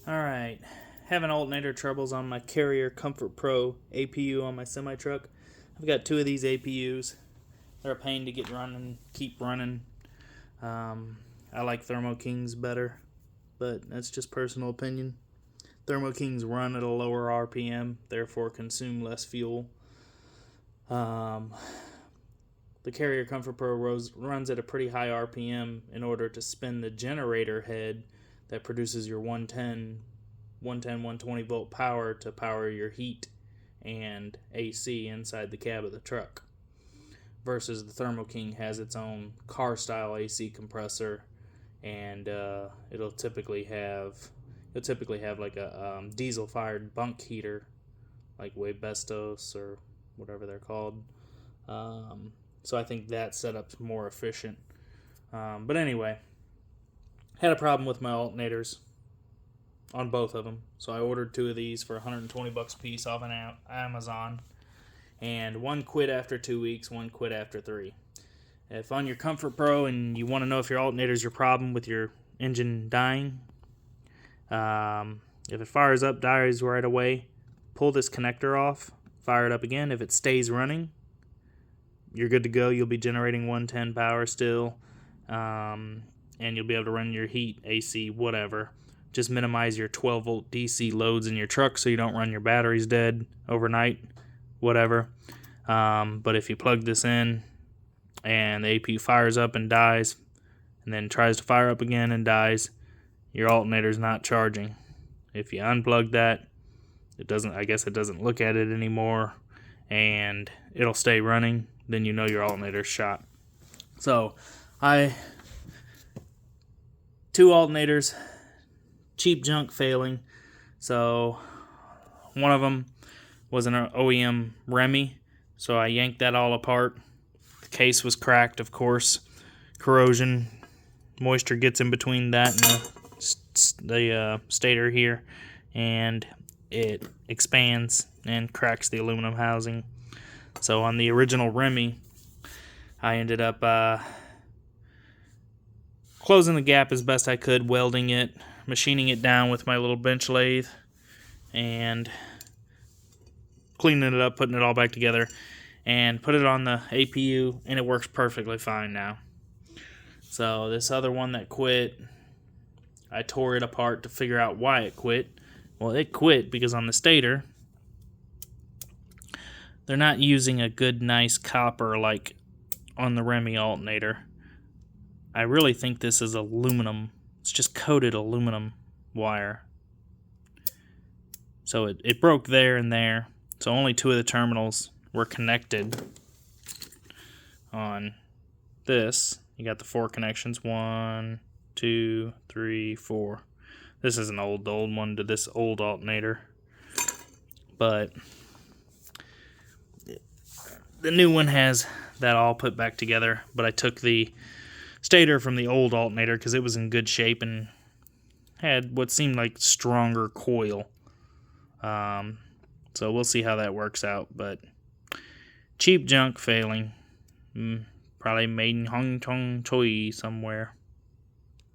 Alright, having alternator troubles on my Carrier Comfort Pro APU on my semi-truck. I've got two of these APUs. They're a pain to get running, keep running. I like Thermo Kings better, but that's just personal opinion. Thermo Kings run at a lower RPM, therefore consume less fuel. The Carrier Comfort Pro runs at a pretty high RPM in order to spin the generator head that produces your 120 volt power to power your heat and AC inside the cab of the truck. Versus the Thermo King has its own car style AC compressor, and it'll typically have like a diesel fired bunk heater, like Webestos or whatever they're called. So I think that setup's more efficient. But anyway, had a problem with my alternators on both of them, so I ordered two of these for $120 a piece off an Amazon, and one quit after 2 weeks, one quit after 3. If on your Comfort Pro and you want to know if your alternator's your problem with your engine dying, if it fires up, dies right away, pull this connector off, fire it up again. If it stays running, you're good to go. You'll be generating 110 power still, and you'll be able to run your heat, AC, whatever. Just minimize your 12 volt DC loads in your truck so you don't run your batteries dead overnight, whatever. But if you plug this in and the APU fires up and dies, and then tries to fire up again and dies, your alternator's not charging. If you unplug that, it doesn't look at it anymore, and it'll stay running. Then you know your alternator's shot. So, two alternators, cheap junk failing. So one of them was an OEM Remy, so I yanked that all apart. The case was cracked, of course. Corrosion, moisture gets in between that and the stator here, and it expands and cracks the aluminum housing. So on the original Remy, I ended up closing the gap as best I could, welding it, machining it down with my little bench lathe, and cleaning it up, putting it all back together, and put it on the APU, and it works perfectly fine now. So this other one that quit, I tore it apart to figure out why it quit. Well, it quit because on the stator, they're not using a good, nice copper like on the Remy alternator. I really think this is aluminum. It's just coated aluminum wire. So it broke there and there. So only two of the terminals were connected on this. You got the 4 connections. 1, 2, 3, 4. This is an old one to this old alternator. But the new one has that all put back together. But I took the stator from the old alternator because it was in good shape and had what seemed like stronger coil. So we'll see how that works out. But cheap junk failing. Probably made in Hong Kong Choi somewhere.